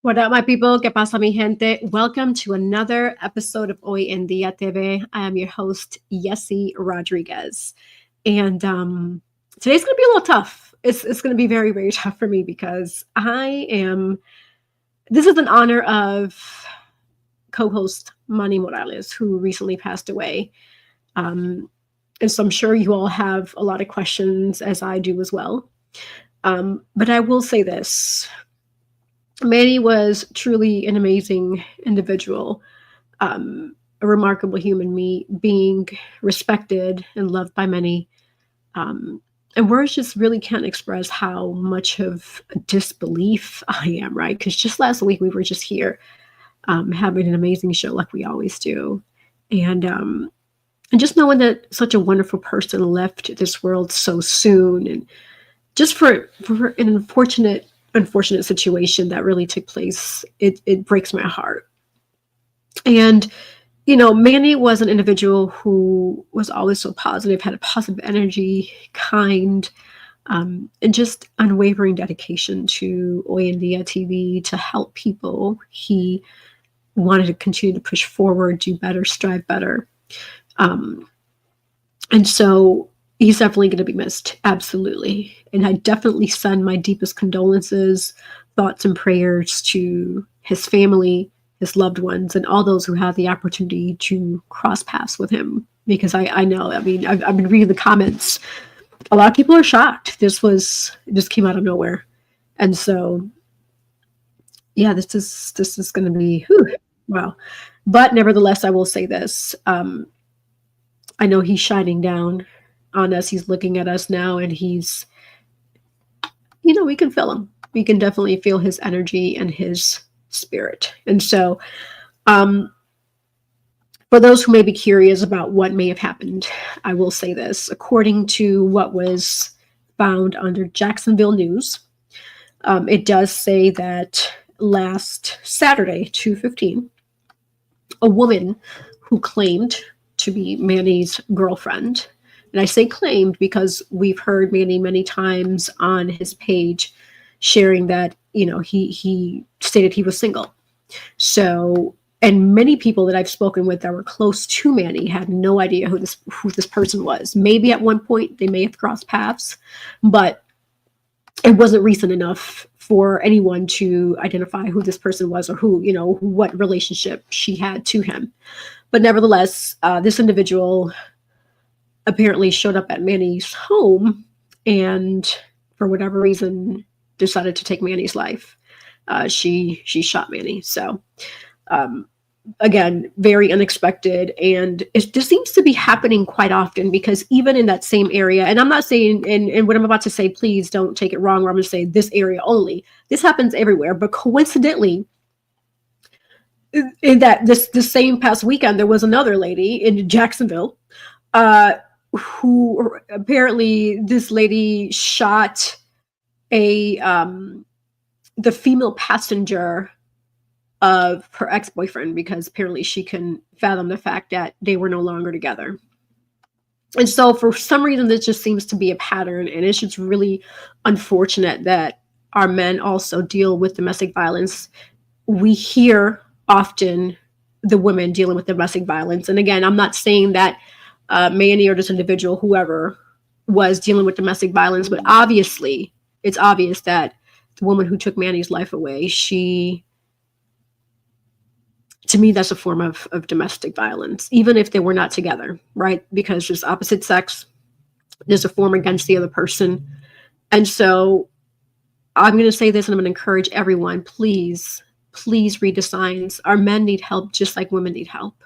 What up, my people? ¿Qué pasa, mi gente? Welcome to another episode of Hoy en Día TV. I am your host, Yessie Rodriguez. And today's going to be a little tough. It's going to be very, very tough for me because this is in honor of co-host Manny Morales, who recently passed away. And so I'm sure you all have a lot of questions, as I do as well. But I will say this. Manny was truly an amazing individual, a remarkable human being, respected and loved by many. And words just really can't express how much of a disbelief I am, right? Because just last week we were just here having an amazing show like we always do. And just knowing that such a wonderful person left this world so soon, and just for an unfortunate situation that really took place, it breaks my heart. And Manny was an individual who was always so positive, had a positive energy, kind, and just unwavering dedication to Hoy en Día TV to help people. He wanted to continue to push forward, do better, strive better. And so he's definitely going to be missed. Absolutely. And I definitely send my deepest condolences, thoughts, and prayers to his family, his loved ones, and all those who had the opportunity to cross paths with him. Because I know, I've been reading the comments. A lot of people are shocked. This came out of nowhere. And so, yeah, this is going to be, wow. But nevertheless, I will say this. I know he's shining down on us. He's looking at us now, and he's, we can feel him. We can definitely feel his energy and his spirit. And so, for those who may be curious about what may have happened, I will say this. According to what was found under Jacksonville News, it does say that last Saturday, 2/15, a woman who claimed to be Manny's girlfriend. And I say claimed because we've heard Manny many times on his page sharing that, he stated he was single. So, and many people that I've spoken with that were close to Manny had no idea who this person was. Maybe at one point they may have crossed paths, but it wasn't recent enough for anyone to identify who this person was or what relationship she had to him. But nevertheless, this individual apparently showed up at Manny's home and for whatever reason decided to take Manny's life. She shot Manny. So again, very unexpected. And this seems to be happening quite often because even in that same area, and I'm not saying, and what I'm about to say, please don't take it wrong, or I'm going to say this area only. This happens everywhere. But coincidentally, in that this same past weekend, there was another lady in Jacksonville who apparently this lady shot the female passenger of her ex-boyfriend because apparently she couldn't fathom the fact that they were no longer together. And so for some reason, this just seems to be a pattern, and it's just really unfortunate that our men also deal with domestic violence. We hear often the women dealing with domestic violence. And again, I'm not saying that Manny or this individual, whoever, was dealing with domestic violence, but obviously it's obvious that the woman who took Manny's life away, to me, that's a form of domestic violence, even if they were not together, right? Because there's opposite sex, there's a form against the other person. And so I'm going to say this, and I'm going to encourage everyone, please read the signs. Our men need help just like women need help.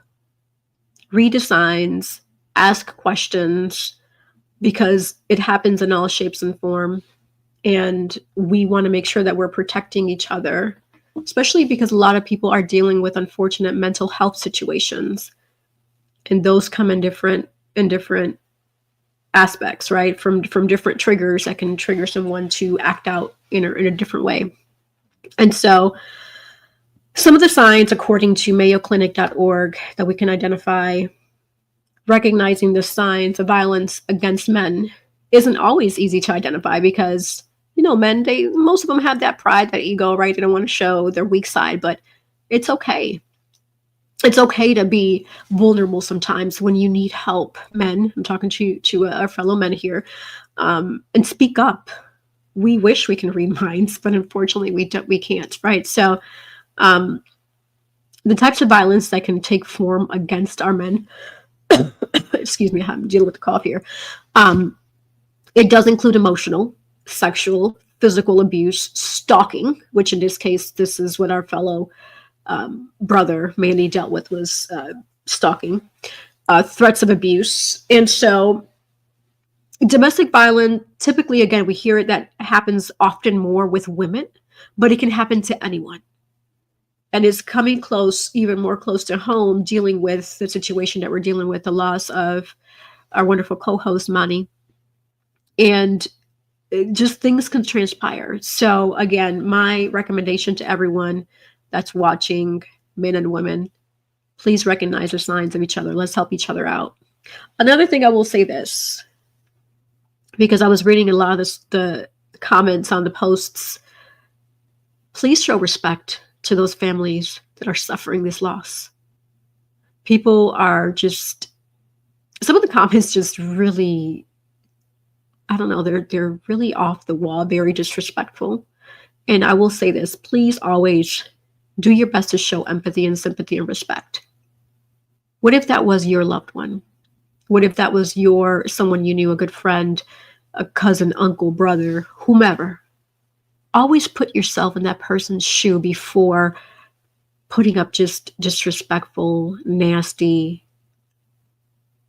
Read the signs, ask questions, because it happens in all shapes and form. And we want to make sure that we're protecting each other, especially because a lot of people are dealing with unfortunate mental health situations. And those come in different aspects, right? From different triggers that can trigger someone to act out in a different way. And so some of the signs, according to mayoclinic.org, that we can identify, recognizing the signs of violence against men isn't always easy to identify because, men, they most of them have that pride, that ego, right? They don't want to show their weak side, but it's okay. It's okay to be vulnerable sometimes when you need help. Men, I'm talking to our fellow men here, and speak up. We wish we can read minds, but unfortunately, we can't, right? So, um, the types of violence that can take form against our men, excuse me, I'm dealing with the cough here. Um, it does include emotional, sexual, physical abuse, stalking, which in this case, this is what our fellow brother Manny dealt with, was stalking, threats of abuse. And so domestic violence, typically, again, we hear it that happens often more with women, but it can happen to anyone. And it's coming close, even more close to home, dealing with the situation that we're dealing with, the loss of our wonderful co-host Manny. And just things can transpire. So again, my recommendation to everyone that's watching, men and women, please recognize the signs of each other. Let's help each other out. Another thing I will say this, because I was reading a lot of the comments on the posts, please show respect to those families that are suffering this loss. People are just, some of the comments just really, I don't know, they're really off the wall, very disrespectful. And I will say this, please always do your best to show empathy and sympathy and respect. What if that was your loved one? What if that was someone you knew, a good friend, a cousin, uncle, brother, whomever? Always put yourself in that person's shoe before putting up just disrespectful, nasty,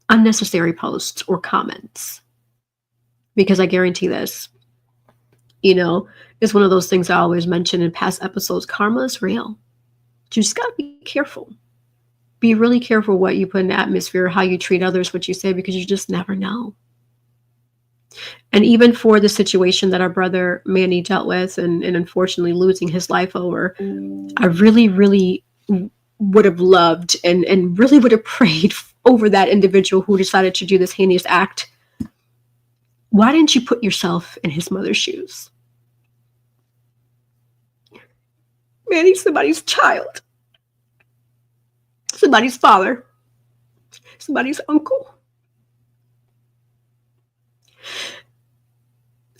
unnecessary posts or comments. Because I guarantee this, it's one of those things I always mention in past episodes. Karma is real. You just got to be careful. Be really careful what you put in the atmosphere, how you treat others, what you say, because you just never know. And even for the situation that our brother Manny dealt with, and unfortunately losing his life over, I really, really would have loved and really would have prayed over that individual who decided to do this heinous act. Why didn't you put yourself in his mother's shoes? Manny's somebody's child, somebody's father, somebody's uncle.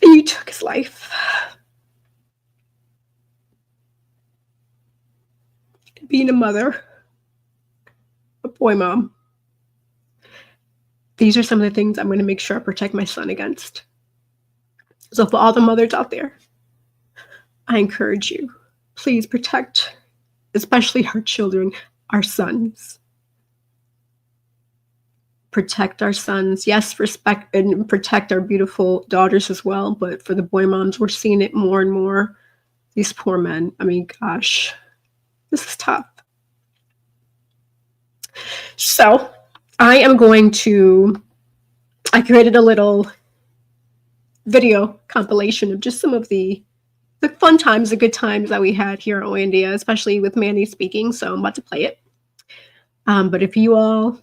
And you took his life. Being a mother, a boy mom, these are some of the things I'm going to make sure I protect my son against. So for all the mothers out there, I encourage you, please protect, especially our children, our sons. Protect our sons. Yes, respect and protect our beautiful daughters as well. But for the boy moms, we're seeing it more and more. These poor men. I mean, gosh, this is tough. So I created a little video compilation of just some of the fun times, the good times that we had here at Oandia, especially with Manny speaking. So I'm about to play it. But if you all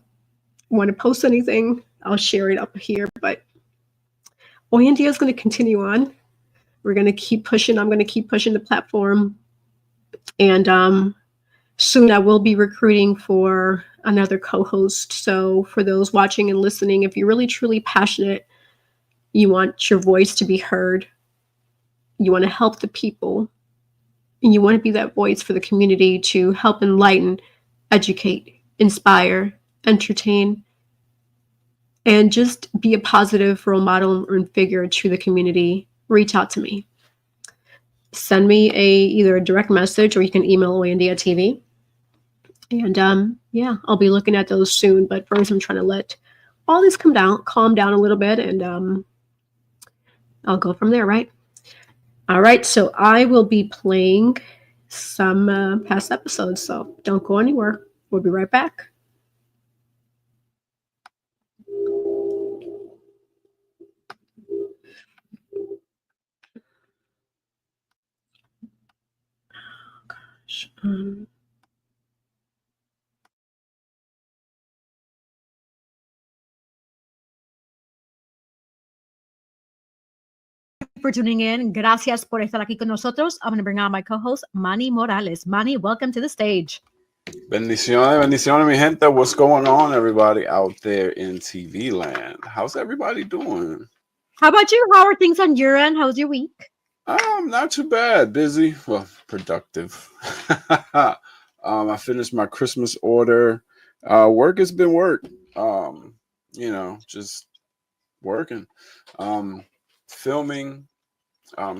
want to post anything, I'll share it up here. But Oandia is going to continue on. We're going to keep pushing. I'm going to keep pushing the platform. And soon I will be recruiting for another co-host. So for those watching and listening, if you're really truly passionate, you want your voice to be heard, you want to help the people, and you want to be that voice for the community to help enlighten, educate, inspire, entertain, and just be a positive role model and figure to the community, reach out to me. Send me either a direct message, or you can email Oandia TV. And yeah, I'll be looking at those soon. But first, I'm trying to let all this calm down a little bit, and I'll go from there, right? All right, so I will be playing some past episodes, so don't go anywhere. We'll be right back. Gosh. for tuning in. Gracias por estar aquí con nosotros. I'm going to bring on my co-host, Manny Morales. Manny, welcome to the stage. Bendiciones, bendiciones, mi gente. What's going on, everybody out there in TV land? How's everybody doing? How about you? How are things on your end? How was your week? Not too bad. Busy, well, productive. I finished my Christmas order. Work has been work. Just working. Filming.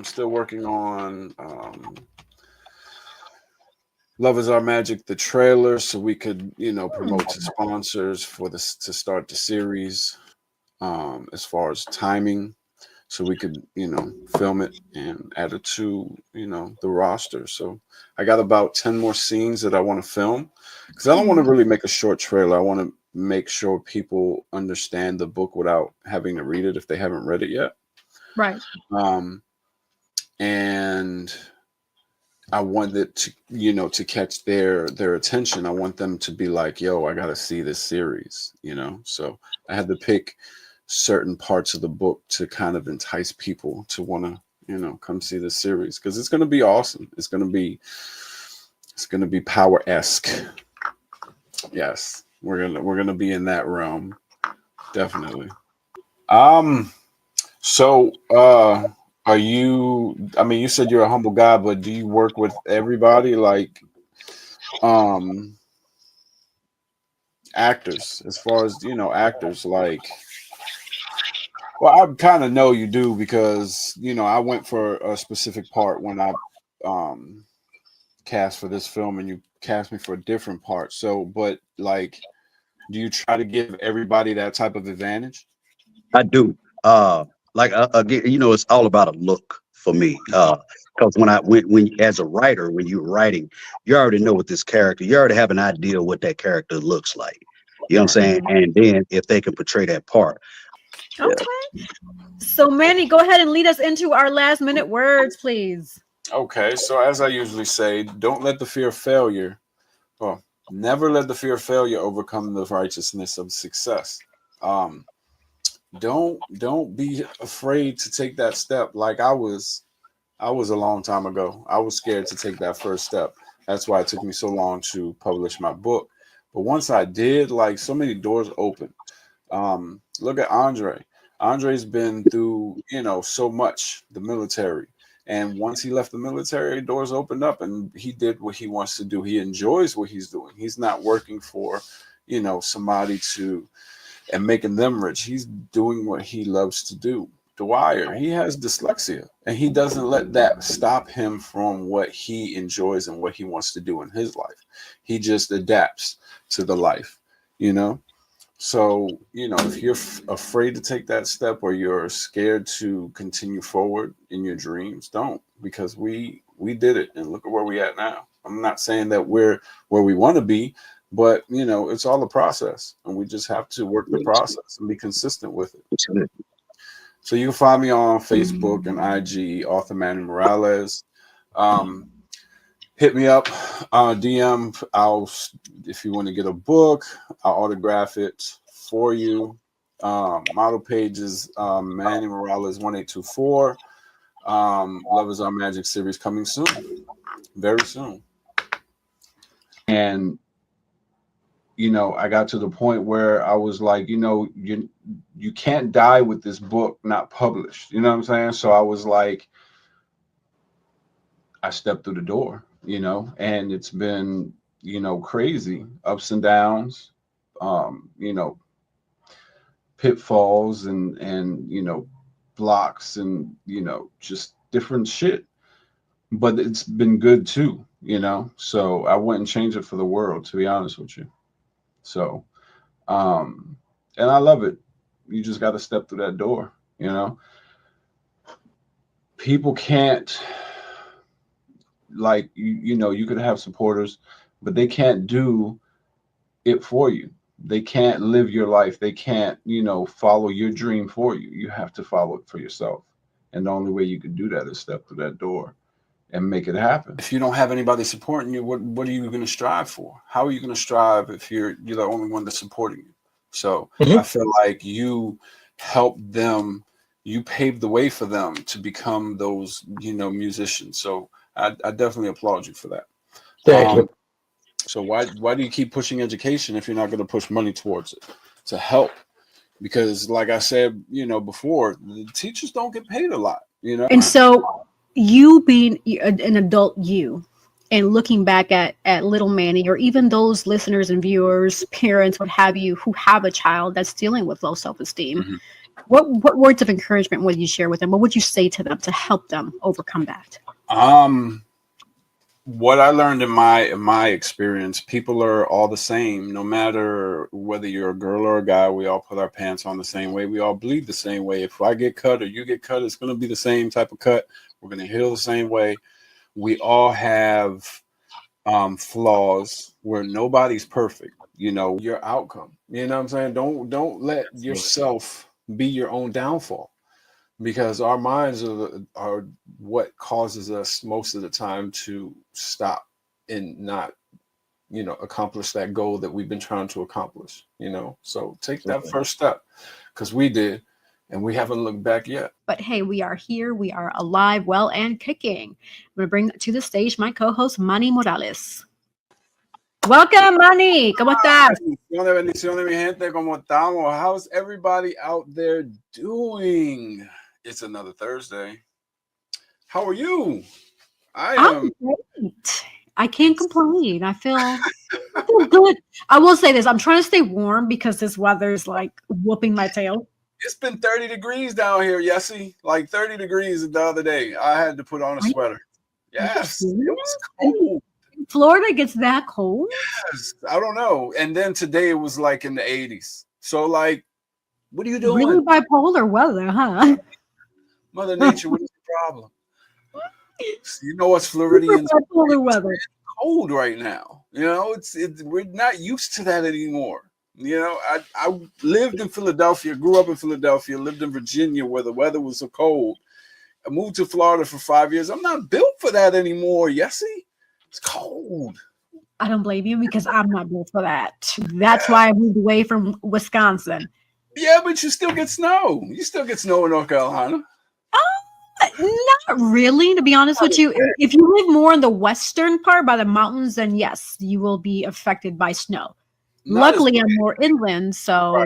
Still working on Love is Our Magic, the trailer, so we could, promote to sponsors for this to start the series. As far as timing, so we could, film it and add it to, the roster. So I got about 10 more scenes that I want to film because I don't want to really make a short trailer. I want to make sure people understand the book without having to read it if they haven't read it yet. Right. And I want it to, to catch their attention. I want them to be like, yo, I got to see this series, So I had to pick certain parts of the book to kind of entice people to want to, come see this series because it's going to be awesome. It's going to be Power-esque. Yes, we're going to be in that realm. Definitely. So, are you, I mean, you said you're a humble guy, but do you work with everybody, like actors, as far as, actors, like, well, I kind of know you do because, I went for a specific part when I cast for this film and you cast me for a different part. So, but like, do you try to give everybody that type of advantage? I do. Like again, it's all about a look for me. Because when as a writer, when you're writing, you already know what this character. You already have an idea what that character looks like. You know what I'm Right. saying? And then if they can portray that part, yeah. Okay. So, Manny, go ahead and lead us into our last minute words, please. Okay, so as I usually say, don't let the fear of failure, well, never let the fear of failure overcome the righteousness of success. Um, don't be afraid to take that step. Like I was a long time ago. I was scared to take that first step. That's why it took me so long to publish my book. But once I did, like so many doors opened. Look at Andre. Andre's been through, so much, the military. And once he left the military, doors opened up and he did what he wants to do. He enjoys what he's doing. He's not working for, somebody to and making them rich. He's doing what he loves to do. Dwyer, he has dyslexia and he doesn't let that stop him from what he enjoys and what he wants to do in his life. He just adapts to the life, you know? So, if you're afraid to take that step or you're scared to continue forward in your dreams, don't, because we did it and look at where we at now. I'm not saying that we're where we want to be, but it's all a process and we just have to work the process and be consistent with it. So you can find me on Facebook and IG, author Manny Morales. Um, Hit me up, DM. If you want to get a book, I'll autograph it for you. Model page is Manny Morales 1824. Love is Our Magic series coming soon, very soon. And I got to the point where I was like, you can't die with this book not published. You know what I'm saying? So I was like, I stepped through the door, and it's been, crazy ups and downs, pitfalls and blocks and, just different shit. But it's been good too, so I wouldn't change it for the world, to be honest with you. So, and I love it. You just got to step through that door, people can't, like, you could have supporters, but they can't do it for you. They can't live your life. They can't, follow your dream for you. You have to follow it for yourself. And the only way you can do that is step through that door and make it happen. If you don't have anybody supporting you, what are you going to strive for? How are you going to strive if you're the only one that's supporting you? So I feel like you help them you paved the way for them to become those, musicians. So I definitely applaud you for that. Thank you. So why do you keep pushing education if you're not going to push money towards it to help? Because like I said, before, the teachers don't get paid a lot, And so you being an adult, and looking back at little Manny, or even those listeners and viewers, parents, what have you, who have a child that's dealing with low self-esteem, Mhm. what words of encouragement would you share with them? What would you say to them to help them overcome that? What I learned in my experience, people are all the same. No matter whether you're a girl or a guy, we all put our pants on the same way. We all bleed the same way. If I get cut or you get cut, it's going to be the same type of cut. We're going to heal the same way. We all have flaws where nobody's perfect. Your outcome. You know what I'm saying? Don't let yourself be your own downfall, because our minds are what causes us most of the time to stop and not, accomplish that goal that we've been trying to accomplish. So take that first step, because we did, and we haven't looked back yet. But hey, we are here. We are alive, well, and kicking. I'm going to bring to the stage my co-host, Manny Morales. Welcome, Manny. ¿Cómo estás? Bendiciones, mi gente. ¿Cómo estamos? How's everybody out there doing? It's another Thursday. How are you? I'm great. I can't complain. I feel good. I will say this. I'm trying to stay warm because this weather is like whooping my tail. It's been 30 degrees down here, Yessie. Like 30 degrees the other day. I had to put on a sweater. Yes, it was cold. Florida gets that cold? Yes, I don't know. And then today it was like in the 80s. So like, what are you doing? Really bipolar weather, huh? Mother Nature, what is the problem? You know what's Floridians? Bipolar weather. It's cold right now. We're not used to that anymore. I lived in Philadelphia, grew up in Philadelphia, lived in Virginia where the weather was so cold. I moved to Florida for 5 years. I'm not built for that anymore, Yessie. It's cold. I don't blame you because I'm not built for that. That's why I moved away from Wisconsin. Yeah, but you still get snow. You still get snow in North Carolina. Not really, to be honest with you. If you live more in the western part by the mountains, then yes, you will be affected by snow. Luckily, I'm more inland, so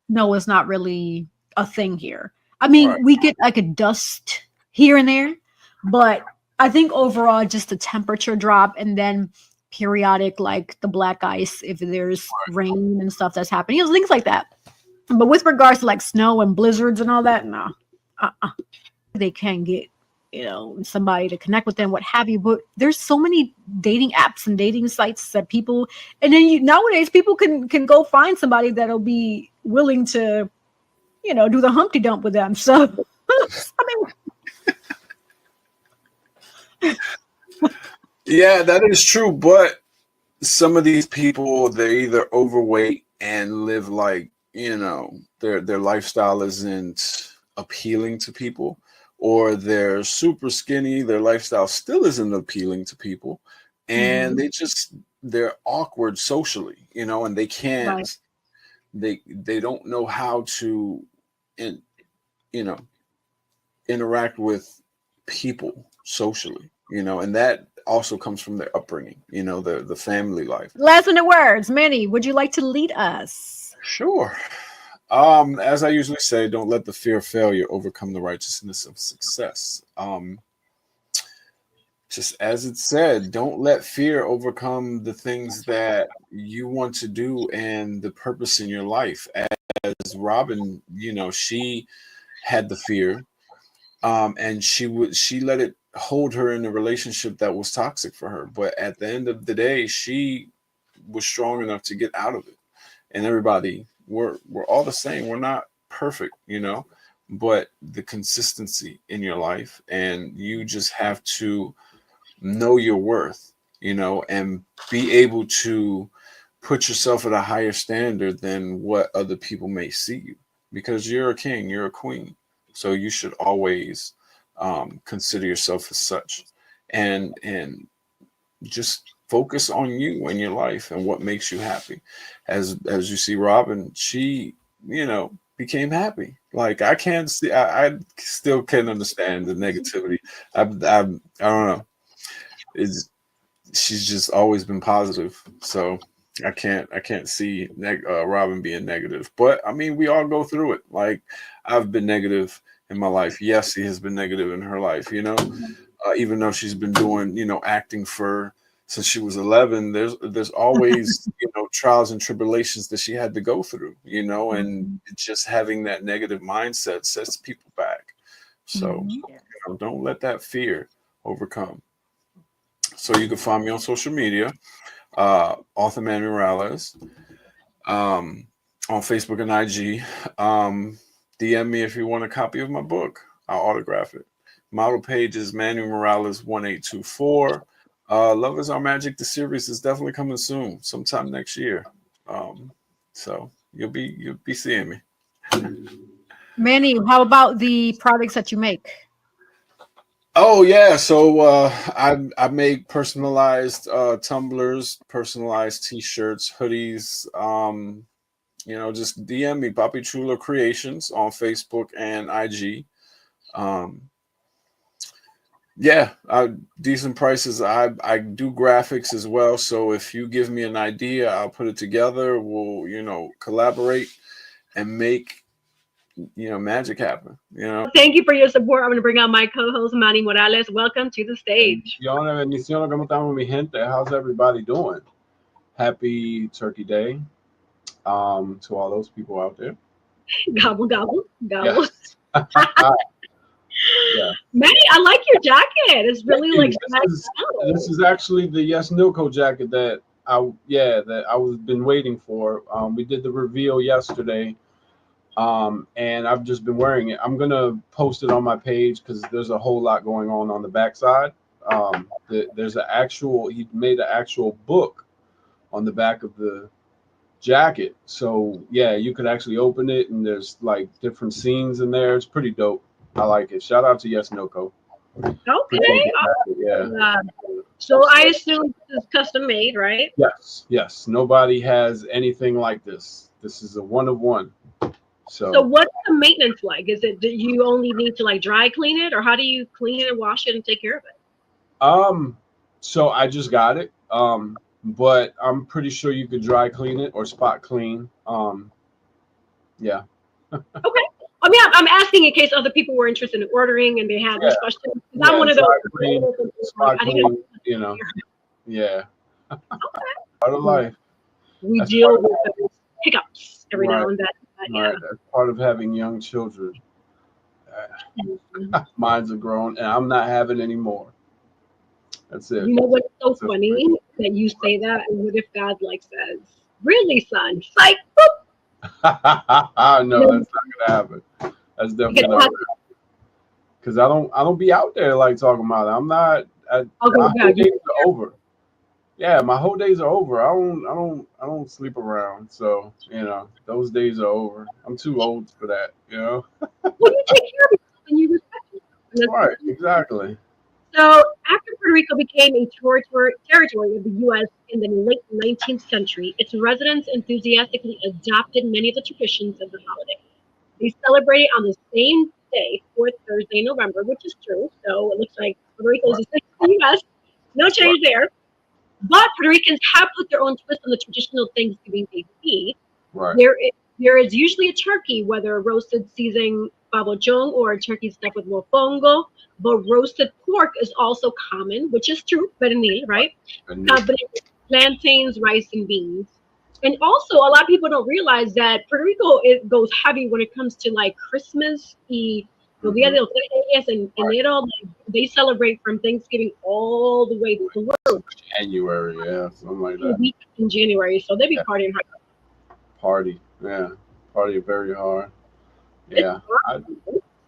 snow is not really a thing here. I mean, we get like a dust here and there, but I think overall, just the temperature drop and then periodic, like the black ice, if there's rain and stuff that's happening, things like that. But with regards to like snow and blizzards and all that, no. They can get, somebody to connect with them, what have you. But there's so many dating apps and dating sites that people, and then nowadays people can go find somebody that'll be willing to, do the Humpty Dump with them. So, I mean. Yeah, that is true. But some of these people, they're either overweight and live like, their lifestyle isn't appealing to people, or they're super skinny, their lifestyle still isn't appealing to people, and they're awkward socially, and they can't, they don't know how to, interact with people socially, and that also comes from their upbringing, the family life. Last minute words, Manny, would you like to lead us? Sure. As I usually say, don't let the fear of failure overcome the righteousness of success. Just as it said, don't let fear overcome the things that you want to do and the purpose in your life. As Robin, she had the fear, and she let it hold her in a relationship that was toxic for her. But at the end of the day, she was strong enough to get out of it. And everybody, we're all the same. We're not perfect, but the consistency in your life, and you just have to know your worth, and be able to put yourself at a higher standard than what other people may see you, because you're a king, you're a queen. So you should always consider yourself as such, and just focus on you and your life and what makes you happy. As you see, Robin, she, became happy. Like I can't see. I still can't understand the negativity. I don't know. It's she's just always been positive. So I can't see Robin being negative. But I mean, we all go through it. Like I've been negative in my life. Yes, he has been negative in her life. Even though she's been doing acting for since she was 11. There's always trials and tribulations that she had to go through. And just having that negative mindset sets people back. So don't let that fear overcome. So you can find me on social media, author Manny Morales, um, on Facebook and IG. DM me if you want a copy of my book. I'll autograph it. Model page is Manny Morales 1824. Love is Our Magic. The series is definitely coming soon, sometime next year. So you'll be seeing me. Manny, how about the products that you make? Oh yeah, so I make personalized tumblers, personalized T-shirts, hoodies. Just DM me, Papi Chulo Creations on Facebook and IG. Um, yeah, decent prices. I do graphics as well. So if you give me an idea, I'll put it together. We'll collaborate and make magic happen. Thank you for your support. I'm going to bring out my co-host Manny Morales. Welcome to the stage. Bendiciones, ¿cómo estamos, mi gente? How's everybody doing? Happy Turkey Day to all those people out there. Gobble gobble gobble. Yes. Yeah. Manny, I like your jacket. It's really like this is actually the Yes Nilco jacket that I was been waiting for. We did the reveal yesterday. And I've just been wearing it. I'm gonna post it on my page because there's a whole lot going on the backside. There's he made an actual book on the back of the jacket. So yeah, you could actually open it and there's like different scenes in there. It's pretty dope. I like it. Shout out to Yes Nilco. Okay. Yeah. So I assume this is custom made, right? Yes. Nobody has anything like this. This is a one of one. So what's the maintenance like? Is it that you only need to like dry clean it, or how do you clean it and wash it and take care of it? So I just got it. But I'm pretty sure you could dry clean it or spot clean. Yeah. Okay. I mean, I'm asking in case other people were interested in ordering and they had this question. I'm one of those. Spot clean, Yeah. Okay. Part of life. We deal with hiccups every now and then. Right. That's part of having young children. Mine's are grown, and I'm not having any more. That's it. You know what's so funny that you say that, and what if God says, "Really, son?" Like, no, that's not gonna happen. That's definitely not gonna happen. Because I don't be out there talking about it. I'm not. My whole days are over. Yeah, my whole days are over. I don't sleep around. So those days are over. I'm too old for that. Well, you take care of yourself and you respect yourself. Right, exactly. So after Puerto Rico became a territory of the U.S. in the late 19th century, its residents enthusiastically adopted many of the traditions of the holiday. They celebrated on the same day, fourth Thursday in November, which is true. So it looks like Puerto Rico is the same as the U.S. No change there. But Puerto Ricans have put their own twist on the traditional Thanksgiving Day feast. Right. There is usually a turkey, whether roasted seasoned babochong or a turkey stuffed with mofongo. But roasted pork is also common, which is true, pernil, right? Combined with plantains, rice, and beans. And also, a lot of people don't realize that Puerto Rico goes heavy when it comes to Christmas Eve. El Día de los Reyes and enero, they celebrate from Thanksgiving all the way through January, something like that. A week in January, so they be partying hard. Party very hard. Yeah,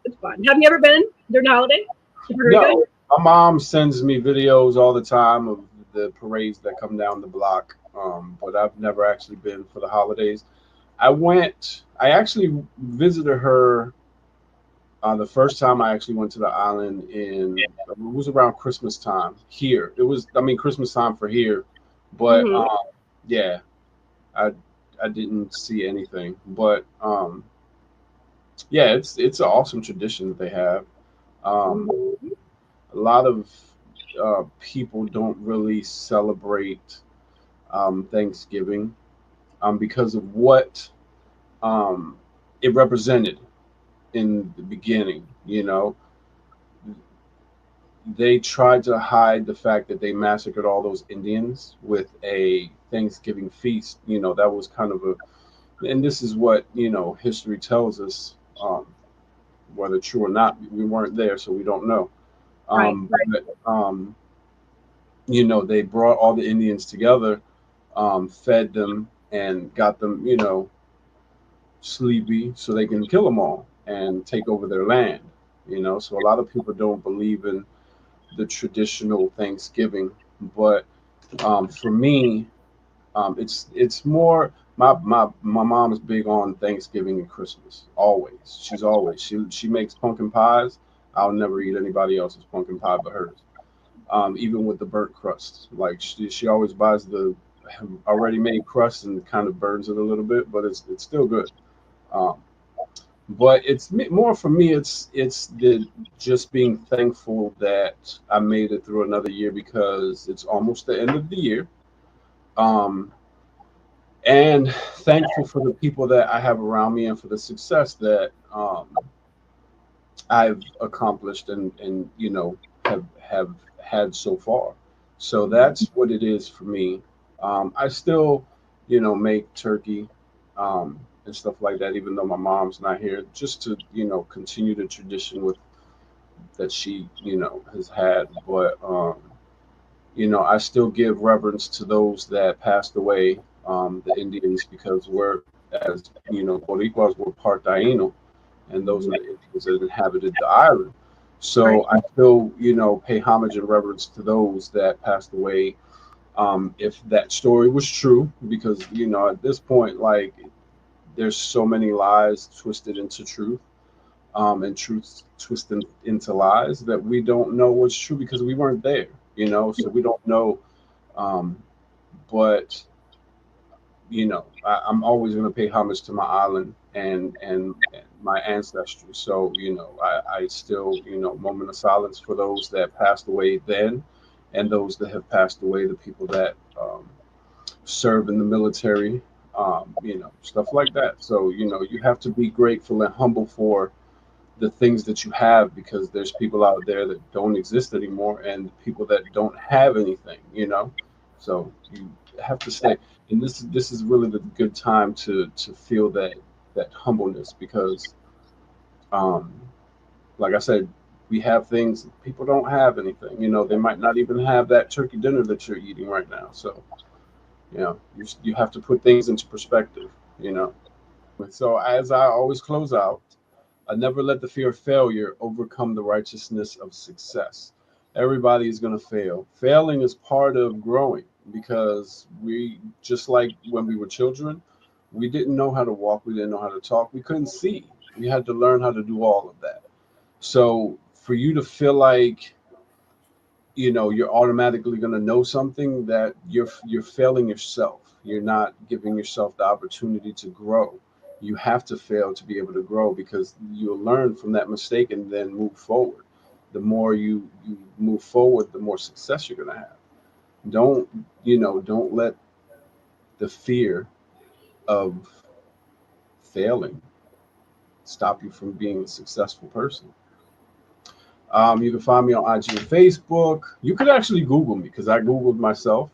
it's fun. Have you ever been during the holiday? No, my mom sends me videos all the time of the parades that come down the block, but I've never actually been for the holidays. I actually visited her. The first time I actually went to the island it was around Christmas time here. Christmas time for here, but I didn't see anything. But yeah, it's an awesome tradition that they have. Um, a lot of people don't really celebrate Thanksgiving because of what um, it represented in the beginning. You know, they tried to hide the fact that they massacred all those Indians with a Thanksgiving feast. You know, that was kind of a, and this is what, history tells us, whether true or not. We weren't there, so we don't know. Right. But they brought all the Indians together, fed them, and got them, sleepy so they can kill them all and take over their land. So a lot of people don't believe in the traditional Thanksgiving, but for me, it's more my mom is big on Thanksgiving and Christmas. Always, she makes pumpkin pies. I'll never eat anybody else's pumpkin pie but hers. Even with the burnt crust, like she always buys the already made crust and kind of burns it a little bit, but it's still good. Um, but it's more for me. It's the just being thankful that I made it through another year because it's almost the end of the year. Um, and thankful for the people that I have around me and for the success that I've accomplished and have had so far. So that's what it is for me. I still, make turkey and stuff like that, even though my mom's not here, just to continue the tradition with that she has had. But I still give reverence to those that passed away, the Indians, because we're, as Boricuas, we're part Taino, and those are the Indians that inhabited the island. Right. So I still, pay homage and reverence to those that passed away. If that story was true, because at this point, like, there's so many lies twisted into truth, and truth twisted into lies that we don't know what's true because we weren't there. So we don't know. Um, but I'm always going to pay homage to my island and my ancestry. So I still moment of silence for those that passed away then, and those that have passed away, the people that serve in the military, stuff like that. So you have to be grateful and humble for the things that you have because there's people out there that don't exist anymore and people that don't have anything. So you have to stay, and this is really the good time to feel that humbleness because um like I said, we have things people don't have anything. They might not even have that turkey dinner that you're eating right now. So you have to put things into perspective. So as I always close out, I never let the fear of failure overcome the righteousness of success. Everybody is going to fail. Failing is part of growing because we, just like when we were children, we didn't know how to walk, we didn't know how to talk, we couldn't see. We had to learn how to do all of that. So for you to feel like you're automatically going to know something, that you're failing yourself. You're not giving yourself the opportunity to grow. You have to fail to be able to grow because you'll learn from that mistake and then move forward. The more you move forward, the more success you're going to have. Don't let the fear of failing stop you from being a successful person. You can find me on IG and Facebook. You could actually Google me because I Googled myself,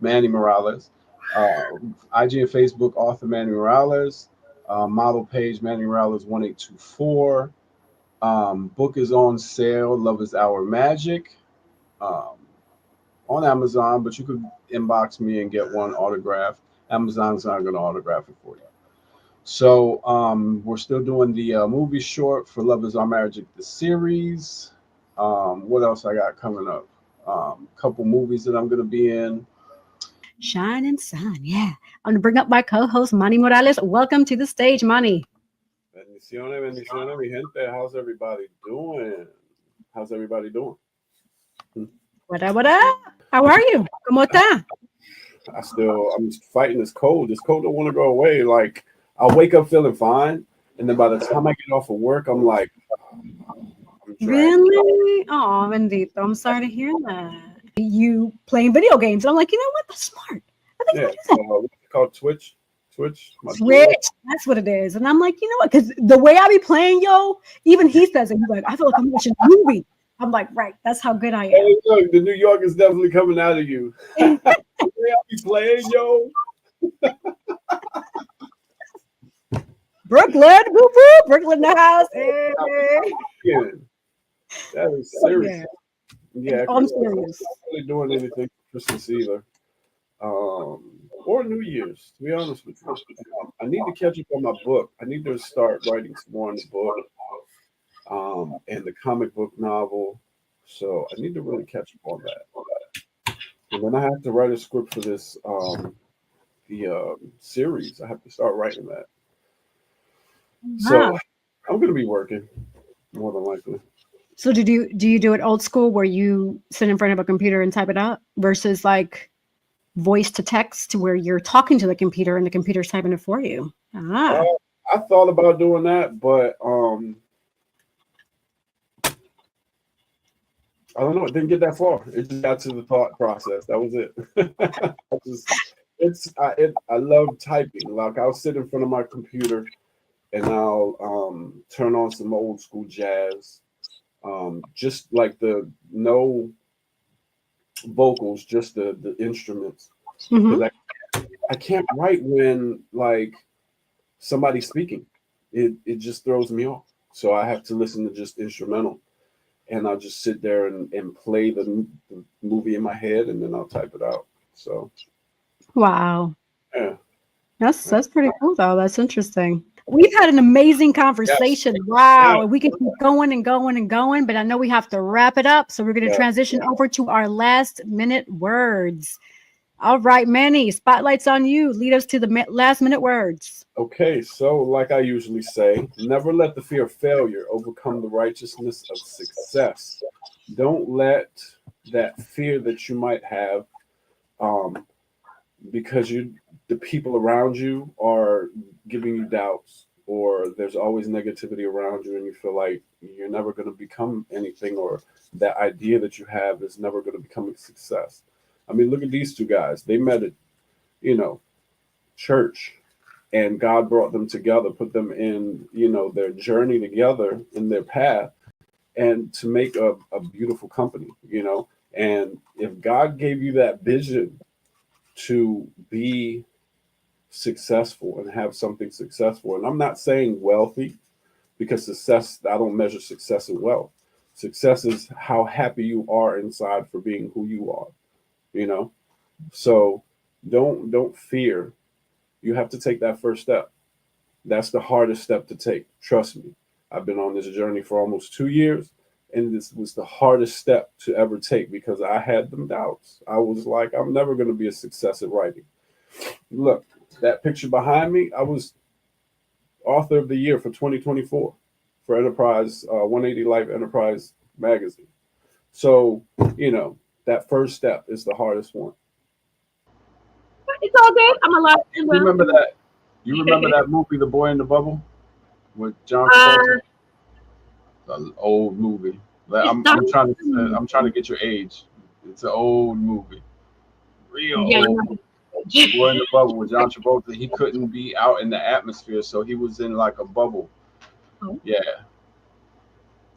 Manny Morales. IG and Facebook, author Manny Morales. Model page Manny Morales 1824. Book is on sale. Love is Our Magic, um, on Amazon, but you could inbox me and get one autographed. Amazon's not going to autograph it for you. So we're still doing the movie short for Love Is Our Magic, the series. What else I got coming up? Couple movies that I'm gonna be in. Shine and sun. Yeah. I'm going to bring up my co host, Manny Morales. Welcome to the stage, Manny. Bendiciones, bendiciones, mi gente. How's everybody doing? How's everybody doing? What up, what up? How are you? ¿Cómo está? I'm fighting this cold. This cold don't want to go away. Like I'll wake up feeling fine, And then by the time I get off of work, I'm like, I'm dragged. Really? Oh, bendito. I'm sorry to hear that. You playing video games. And I'm like, you know what? That's smart. I think Yeah, I'm gonna do that. what's it called? Twitch. My Switch. That's what it is. And I'm like, you know what? Because the way I be playing, yo, even he says it. He's like, I feel like I'm watching a movie. I'm like, right. That's how good I am. Hey, look, the New York is definitely coming out of you. The way I be playing, yo. Brooklyn, woo woo, Brooklyn in the house. Hey. Yeah, that is serious. Yeah. Yeah, I'm serious. I'm not really doing anything for Christmas either. Or New Year's, to be honest with you. I need to catch up on my book. I need to start writing some more on the book, and the comic book novel. So I need to really catch up on that. And then I have to write a script for this the series. I have to start writing that. So Wow. I'm gonna be working more than likely. So do you do it old school where you sit in front of a computer and type it out versus like voice to text where you're talking to the computer and the computer's typing it for you? Ah. I thought about doing that, but I don't know. It didn't get that far. It just got to the thought process. That was it. I love typing. Like I'll sit in front of my computer and I'll turn on some old school jazz, just like the no vocals, just the instruments. Mhm. Because I can't write when like somebody's speaking. It just throws me off. So I have to listen to just instrumental. And I'll just sit there and play the movie in my head, and then I'll type it out. So, Wow. yeah. That's pretty cool though. That's interesting. We've had an amazing conversation. Yes. Wow. Yeah. And we can keep going and going and going, but I know we have to wrap it up. So we're going to Yeah. transition over to our last minute words. All right, Manny, spotlight's on you. Lead us to the last minute words. Okay, so like I usually say, never let the fear of failure overcome the righteousness of success. Don't let that fear that you might have, because the people around you are giving you doubts, or there's always negativity around you, and you feel like you're never going to become anything, or that idea that you have is never going to become a success. I mean, look at these two guys. They met at, church, and God brought them together, put them in, their journey together in their path, and to make a beautiful company, And if God gave you that vision to be successful and have something successful, and I'm not saying wealthy, because success, I don't measure success in wealth. Success is how happy you are inside for being who you are, So don't fear. You have to take that first step. That's the hardest step to take. Trust me. I've been on this journey for almost 2 years, and this was the hardest step to ever take because I had them doubts. I was like, I'm never going to be a success at writing. Look, that picture behind me, I was author of the year for 2024 for Enterprise, 180 Life Enterprise magazine. So, that first step is the hardest one. It's all good. I'm alive and well. Remember that? You remember that movie, The Boy in the Bubble, with John Travolta? An old movie. I'm trying to get your age. It's an old movie, real old. The Boy in the Bubble with John Travolta. He couldn't be out in the atmosphere, so he was in like a bubble. Oh. Yeah,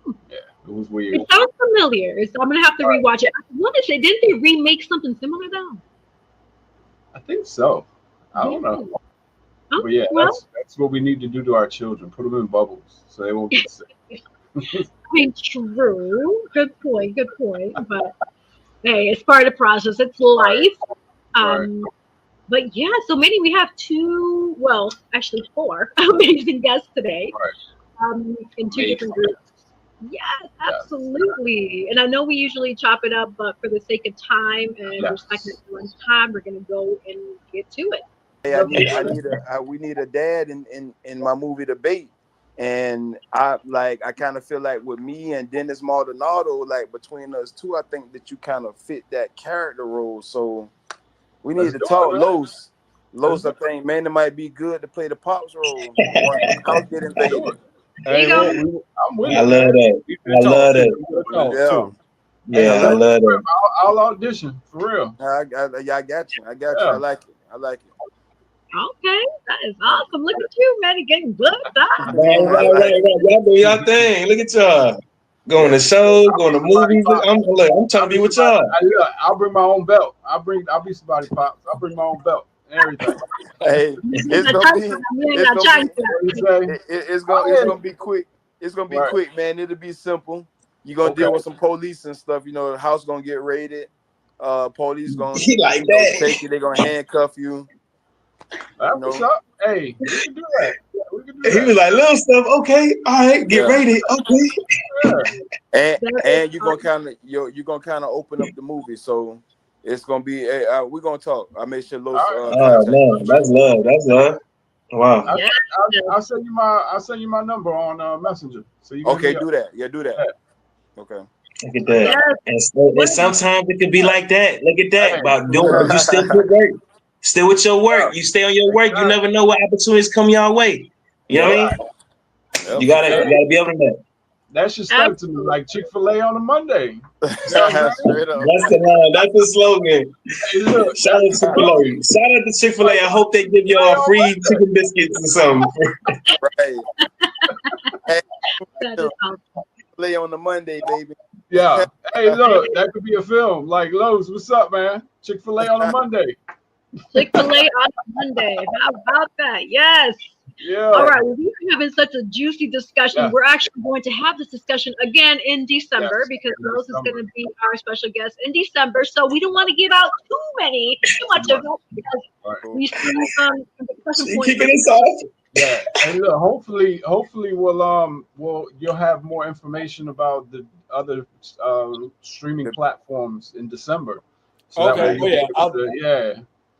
it was weird. It sounds familiar, so I'm gonna have to rewatch it. I want to say, didn't they remake something similar though? I think so. I don't know. Oh, But yeah, well, that's what we need to do to our children. Put them in bubbles so they won't get sick. I mean, true. Good point. But hey, it's part of the process. It's life. Right. But yeah, so maybe we have actually 4 amazing guests today. Right. In 2 different groups. Yes, absolutely. And I know we usually chop it up, but for the sake of time and respecting everyone's time, we're gonna go and get to it. Hey, we need a dad in my movie Debate. And I kind of feel like with me and Dennis Maldonado, like between us two, I think that you kind of fit that character role. So we need to talk, Los. Los, I think Manny might be good to play the pops role once the house get invaded. There you go. I'm with I it, love man. that. I love that. Yeah. too. Hey, Yeah, I love that. I'll audition for real. I got you. I got you. Yeah. I like it. Okay, that is awesome. Look at you, man, getting booked up. Right. Y'all do y'all thing. Look at y'all. Going to shows, going to movies. I'm trying to be with y'all. I'll bring my own belt. I'll be somebody pops. I'll bring my own belt and everything. Hey, it's gonna be quick. It's gonna be quick, man. It'll be simple. You're gonna deal with some police and stuff. You know, the house gonna get raided. Police gonna like that. take you. They're gonna handcuff you. That's what's up. Hey, we can do that. Yeah, we can do that. He was like, little stuff. Okay, all right, get rated. Okay. Yeah. And you're gonna kind of open up the movie, so it's gonna be. We're gonna talk. I made sure Los. Oh man, that's love. That's love. Wow. I'll send you my number on Messenger. So you okay? Do that. Yeah, do that. Yeah. Okay. Look at that. And sometimes it could be like that. Look at that. But you still put work. Still with your work. You stay on your work. You never know what opportunities come your way. You know what I mean? You gotta be able to know. That should start to me like Chick-fil-A on a Monday. Straight up. That's the line. That's the slogan. Hey, look, Shout out to Chick-fil-A. Shout out to Chick-fil-A. I hope they give y'all free chicken biscuits or something. Right. Hey, Chick-fil-A on the Monday, baby. Yeah. Hey, look, that could be a film. Like, Lowe's, what's up, man? Chick-fil-A on a Monday. Chick-fil-A on Monday. How about that? Yes. Yeah. All right. Well, we're having such a juicy discussion. Yeah. We're actually going to have this discussion again in December because Rose is going to be our special guest in December. So we don't want to give out too much of it because we still discussion kicking us off. Yeah, and look, hopefully you'll have more information about the other streaming platforms in December. So okay.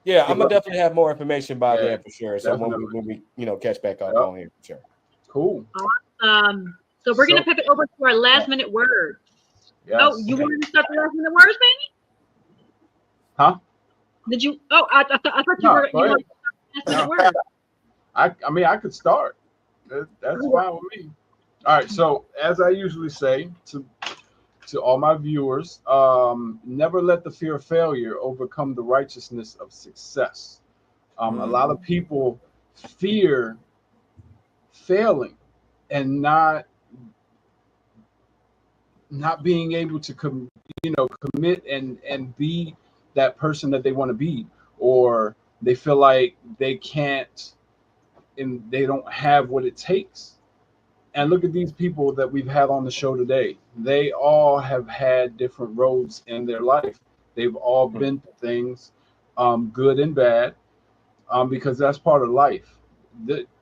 Yeah, I'm gonna definitely have more information by then for sure. So when we catch back up on here for sure. Cool. Awesome. So we're gonna pivot over to our last minute words. Yes. Oh, you wanted to start the last minute words, Manny? Huh? Did you? Oh, I thought you were last minute words. I mean, I could start. That's fine with me. All right. So as I usually say to all my viewers, never let the fear of failure overcome the righteousness of success. A lot of people fear failing and not being able to commit and be that person that they want to be, or they feel like they can't and they don't have what it takes. And look at these people that we've had on the show today. They all have had different roads in their life. They've all been through things, good and bad, because that's part of life.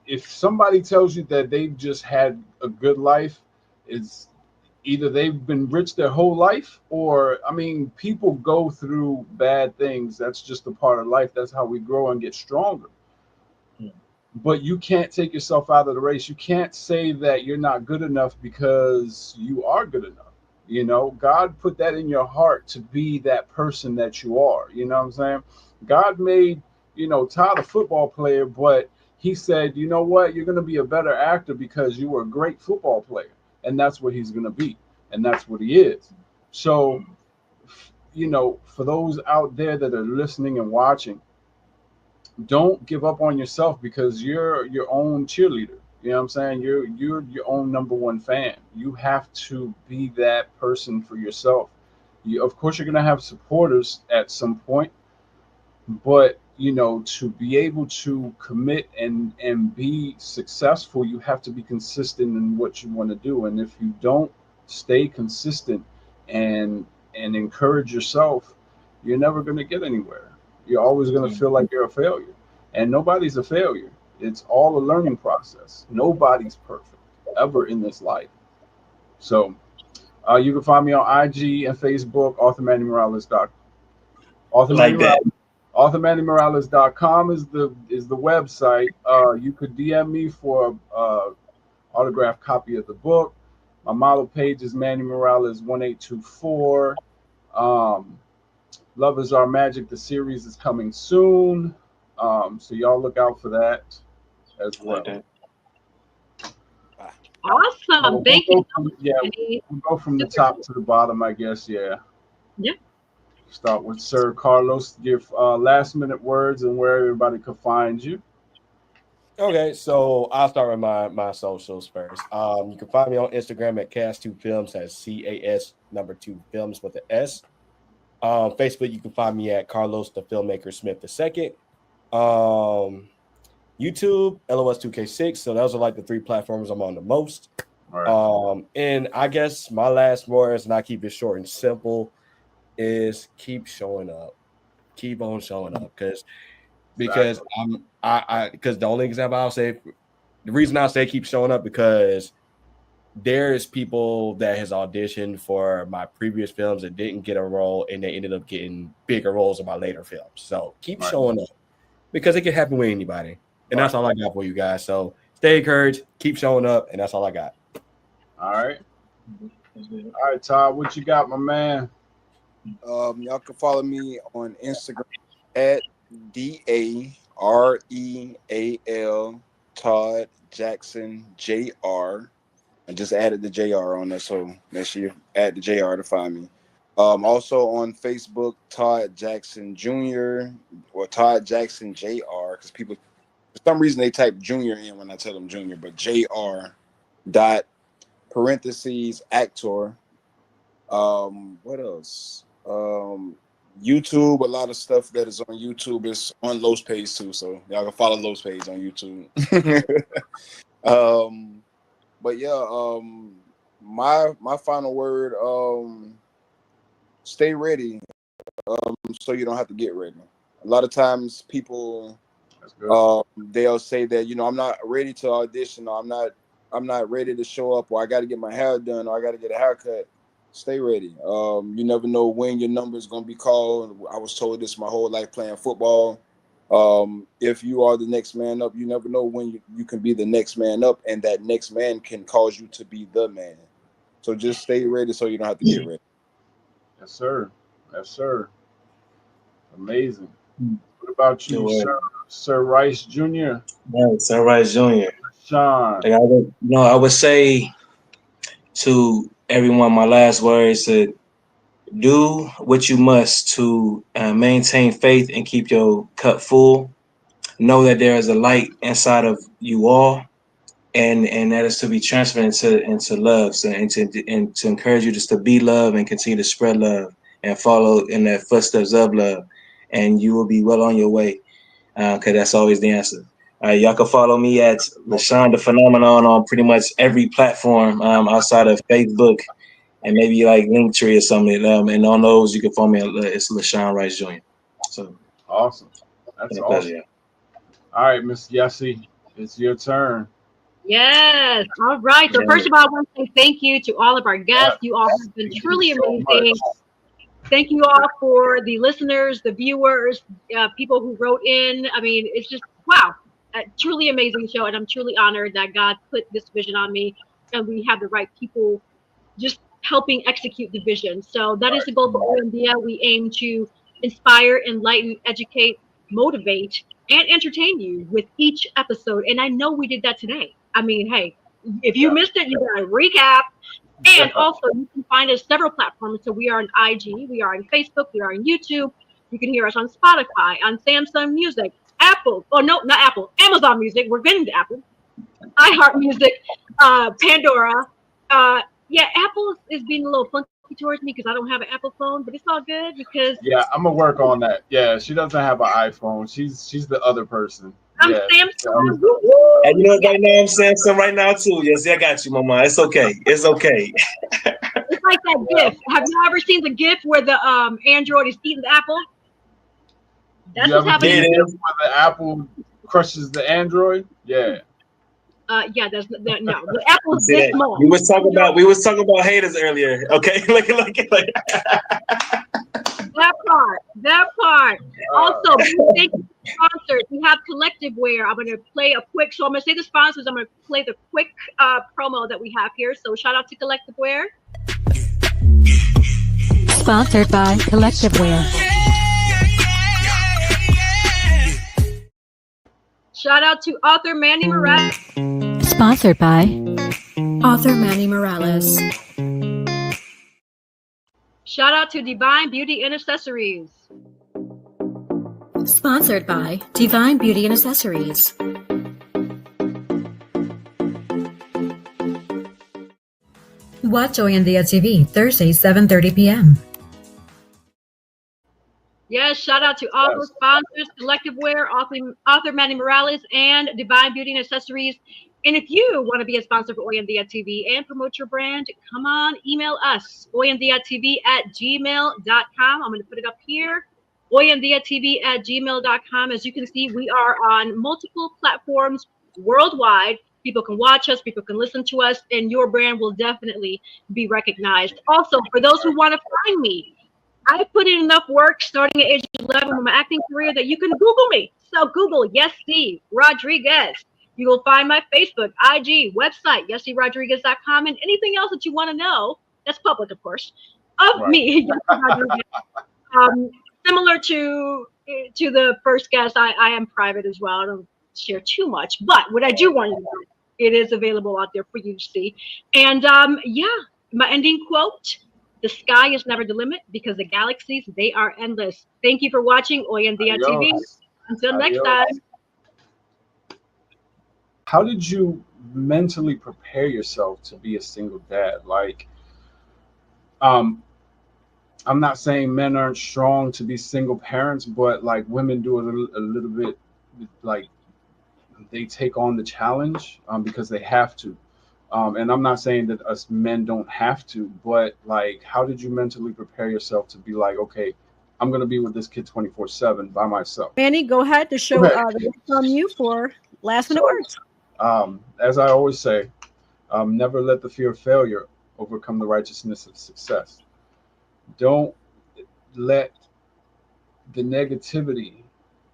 If somebody tells you that they've just had a good life, it's either they've been rich their whole life, or, I mean, people go through bad things. That's just a part of life. That's how we grow and get stronger. But you can't take yourself out of the race. You can't say that you're not good enough because you are good enough. God put that in your heart to be that person that you are. You know what I'm saying? God made, Todd a football player, but he said, you know what? You're going to be a better actor because you were a great football player. And that's what he's going to be. And that's what he is. So, for those out there that are listening and watching, don't give up on yourself because you're your own cheerleader. You know what I'm saying? You're your own number one fan. You have to be that person for yourself. Of course, you're going to have supporters at some point, but to be able to commit and be successful, you have to be consistent in what you want to do. And if you don't stay consistent and encourage yourself, you're never going to get anywhere. You're always going to feel like you're a failure. And nobody's a failure. It's all a learning process. Nobody's perfect ever in this life. So you can find me on IG and Facebook, AuthorMannyMorales.com. AuthorMannyMorales.com is the website. You could DM me for an autographed copy of the book. My model page is Manny Morales 1824. Love is Our Magic, the series is coming soon. So y'all look out for that as well. Awesome. Thank you. We'll go from the top to the bottom, I guess. Yeah. Start with Sir Carlos. Give last minute words and where everybody can find you. Okay, so I'll start with my socials first. You can find me on Instagram at Cas2Films. That's CAS2 Films with an S. Facebook, you can find me at Carlos the Filmmaker Smith II. YouTube, LOS2K6. So those are like the 3 platforms I'm on the most. Right. And I guess my last words, and I keep it short and simple, is keep showing up. Keep on showing up. Because because the only example I'll say, the reason I say keep showing up, because there's people that has auditioned for my previous films that didn't get a role, and they ended up getting bigger roles in my later films. So keep showing up, because it can happen with anybody. And that's all I got for you guys. So stay encouraged, keep showing up, and that's all I got. All right. All right, Todd, what you got, my man? Y'all can follow me on Instagram at DAREAL Todd Jackson JR. I just added the JR on there, so make sure you add the JR to find me. Also on Facebook, Todd Jackson Jr. or Todd Jackson JR, because people, for some reason, they type Junior in when I tell them Junior, but JR dot parentheses actor. What else? YouTube, a lot of stuff that is on YouTube is on Lowe's page too, so y'all can follow Lowe's page on YouTube. But yeah, my final word, stay ready, so you don't have to get ready. A lot of times people, they'll say that, I'm not ready to audition, or I'm not ready to show up, or I got to get my hair done, or I got to get a haircut. Stay ready. You never know when your number is going to be called. I was told this my whole life playing football. If you are the next man up, you never know when you can be the next man up, and that next man can cause you to be the man. So just stay ready so you don't have to get ready. Yes, sir. Yes, sir. Amazing. What about you, Sir Rice Jr.? Yeah, Sir Rice Jr. Sean. I would say to everyone, my last words: to do what you must to maintain faith and keep your cup full. Know that there is a light inside of you all, and that is to be transferred into love, so, and to encourage you just to be love and continue to spread love and follow in the footsteps of love, and you will be well on your way, because that's always the answer. Y'all can follow me at LaShawn the Phenomenon on pretty much every platform outside of Facebook and maybe like Linktree or something. And on those, you can follow me. It's LaShawn Rice Jr. So awesome. That's awesome. Pleasure, yeah. All right, Miss Yessie, it's your turn. Yes. All right. So first of all, I want to say thank you to all of our guests. You all have been truly amazing. Thank you all for the listeners, the viewers, people who wrote in. I mean, it's just, wow, a truly amazing show. And I'm truly honored that God put this vision on me, and we have the right people just helping execute the vision. So that is the goal for Olympia. We aim to inspire, enlighten, educate, motivate, and entertain you with each episode. And I know we did that today. I mean, hey, if you missed it, you got to recap. And also, you can find us several platforms. So we are on IG, we are on Facebook, we are on YouTube. You can hear us on Spotify, on Samsung Music, Apple. Oh, no, not Apple. Amazon Music. We're getting to Apple. iHeart Music, Pandora. Yeah, Apple is being a little funky towards me because I don't have an Apple phone, but it's all good because I'm gonna work on that. Yeah, she doesn't have an iPhone. She's the other person. I'm Samsung. And you know, right now I'm Samsung right now too. Yes, I got you, Mama. It's okay. It's okay. It's like that GIF. Have you ever seen the GIF where the Android is eating the Apple? That's what's happening. Where the Apple crushes the Android? Yeah. Yeah, there's no. The Apple's this small. We was talking about haters earlier. Okay, look. That part. Also, thank you, sponsors. We have Collective Wear. I'm going to play a quick. So I'm going to say the sponsors. I'm going to play the quick promo that we have here. So shout out to Collective Wear. Sponsored by Collective Wear. Shout out to author Manny Morales. Sponsored by author Manny Morales. Shout out to Divine Beauty and Accessories. Sponsored by Divine Beauty and Accessories. Watch Oyendia TV Thursday, 7:30 p.m. Yes, shout out to all those sponsors, Selective Wear, author Manny Morales, and Divine Beauty and Accessories. And if you want to be a sponsor for Oyendia TV and promote your brand, come on, email us, oyendiatv@gmail.com. I'm going to put it up here, oyendiatv@gmail.com. As you can see, we are on multiple platforms worldwide. People can watch us, people can listen to us, and your brand will definitely be recognized. Also, for those who want to find me, I put in enough work starting at age 11 with my acting career that you can Google me. So Google Yessie Rodriguez. You will find my Facebook, IG, website, yessierodriguez.com, and anything else that you want to know, that's public, of course, of me, Yessie Rodriguez. Similar to the first guest, I am private as well. I don't share too much, but what I do want you to know, it is available out there for you to see. And yeah, my ending quote: the sky is never the limit because the galaxies, they are endless. Thank you for watching Oyendia TV. Until next time. How did you mentally prepare yourself to be a single dad? Like, I'm not saying men aren't strong to be single parents, but like women do a little bit, like they take on the challenge because they have to. And I'm not saying that us men don't have to, but like, how did you mentally prepare yourself to be like, okay, I'm going to be with this kid 24/7 by myself? Manny, go ahead to show the on you for last minute words. As I always say, never let the fear of failure overcome the righteousness of success. Don't let the negativity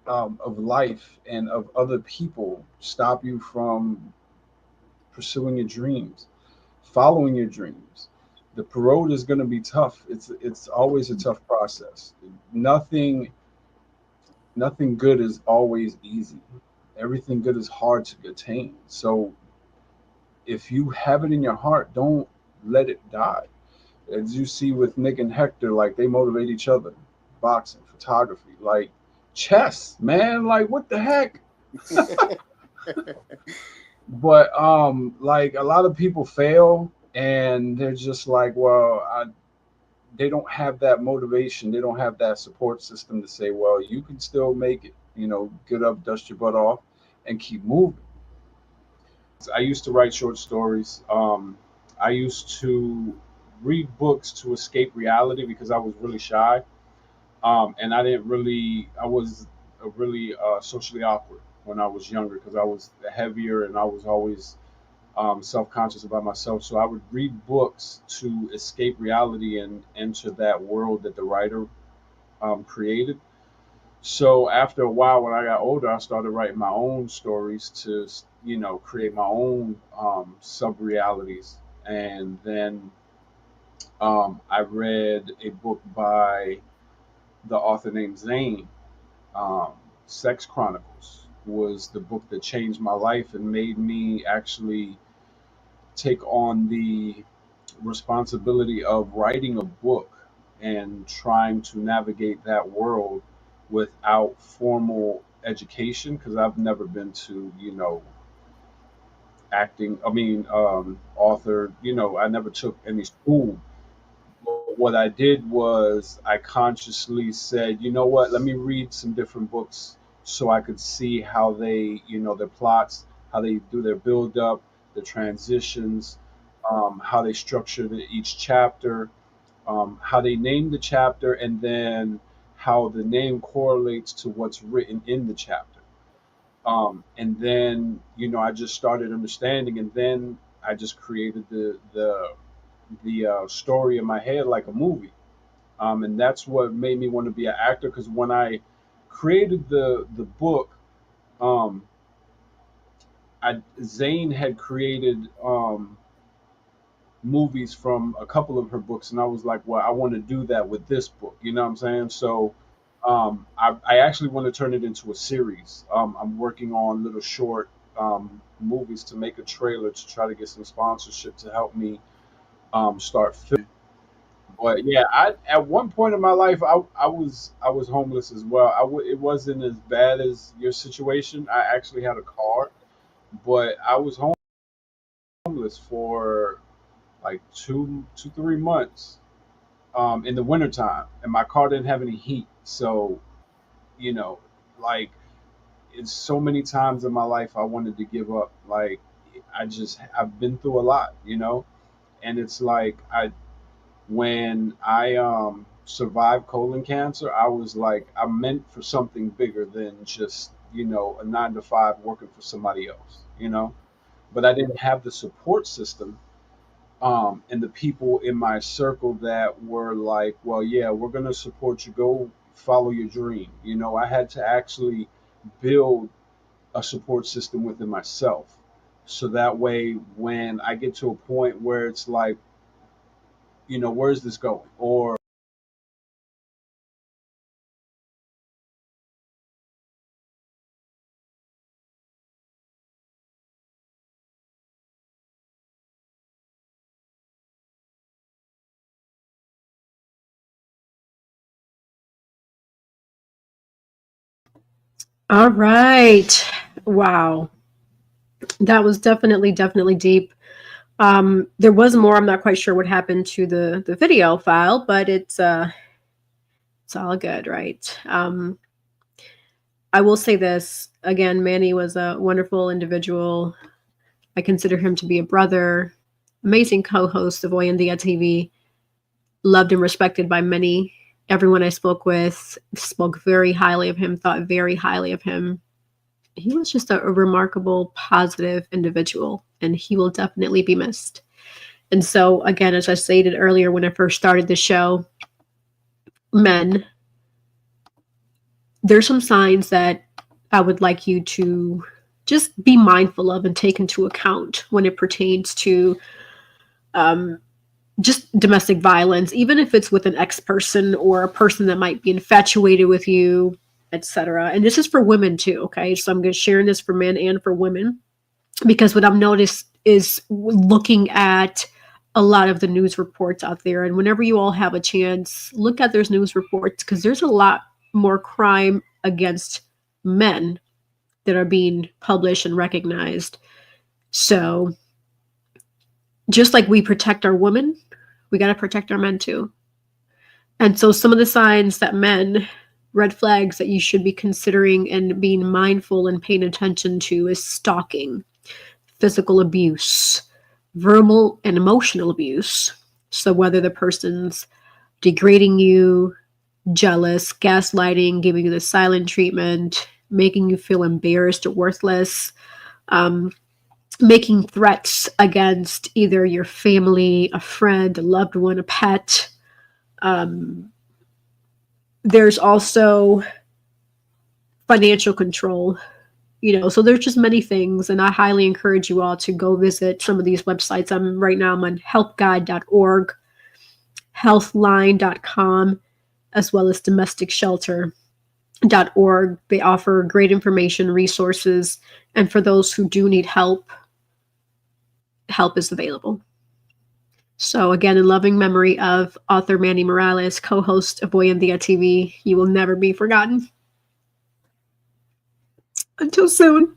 of life and of other people stop you from pursuing your dreams, following your dreams. The road is going to be tough. It's always a tough process. Nothing good is always easy. Everything good is hard to attain. So if you have it in your heart, don't let it die. As you see with Nick and Hector, like they motivate each other. Boxing, photography, like chess, man. Like what the heck? But like a lot of people fail and they're just like, well, they don't have that motivation. They don't have that support system to say, well, you can still make it. You know, get up, dust your butt off, and keep moving. I used to write short stories. I used to read books to escape reality because I was really shy. And I was really socially awkward when I was younger because I was heavier and I was always self-conscious about myself. So I would read books to escape reality and enter that world that the writer created. So after a while, when I got older, I started writing my own stories to, create my own sub-realities. And then I read a book by the author named Zane. Sex Chronicles was the book that changed my life and made me actually take on the responsibility of writing a book and trying to navigate that world without formal education because I've never been to, author, I never took any school. What I did was I consciously said, you know what, let me read some different books so I could see how they, their plots, how they do their build up, the transitions, how they structure each chapter, how they name the chapter, and then how the name correlates to what's written in the chapter. And then, I just started understanding, and then I just created the story in my head like a movie. And that's what made me want to be an actor. Because when I created the book, um, Zane had created movies from a couple of her books, and I was like, well, I want to do that with this book. You know what I'm saying? So I actually want to turn it into a series. I'm working on little short movies to make a trailer to try to get some sponsorship to help me start filming. But yeah, I at one point in my life, I was homeless as well. It wasn't as bad as your situation. I actually had a car, but I was homeless for like 3 months in the wintertime, and my car didn't have any heat. So you know, like it's so many times in my life I wanted to give up. Like I've been through a lot, and it's like when I survived colon cancer, I was like I meant for something bigger than just a 9 to 5 working for somebody else. But I didn't have the support system and the people in my circle that were like, well, yeah, we're gonna support you. Go follow your dream. I had to actually build a support system within myself, so that way when I get to a point where it's like, where's this going, or All right. Wow. That was definitely, definitely deep. There was more. I'm not quite sure what happened to the video file, but it's all good, right? I will say this again. Manny was a wonderful individual. I consider him to be a brother, amazing co-host of Oyandia TV, loved and respected by many. Everyone I spoke with spoke very highly of him, thought very highly of him. He was just a remarkable, positive individual, and he will definitely be missed. And so, again, as I stated earlier when I first started the show, men, there's some signs that I would like you to just be mindful of and take into account when it pertains to just domestic violence, even if it's with an ex-person or a person that might be infatuated with you, etc. And this is for women too, okay? So I'm going to share this for men and for women, because what I've noticed is looking at a lot of the news reports out there, and whenever you all have a chance, look at those news reports, because there's a lot more crime against men that are being published and recognized. So just like we protect our women, we got to protect our men too. And so some of the signs that men, red flags that you should be considering and being mindful and paying attention to is stalking, physical abuse, verbal and emotional abuse. So whether the person's degrading you, jealous, gaslighting, giving you the silent treatment, making you feel embarrassed or worthless, making threats against either your family, a friend, a loved one, a pet. There's also financial control, so there's just many things, and I highly encourage you all to go visit some of these websites. I'm on helpguide.org, healthline.com, as well as domesticshelter.org. They offer great information, resources, and for those who do need help is available. So again, in loving memory of author Manny Morales, co-host of Oyandia TV, you will never be forgotten. Until soon.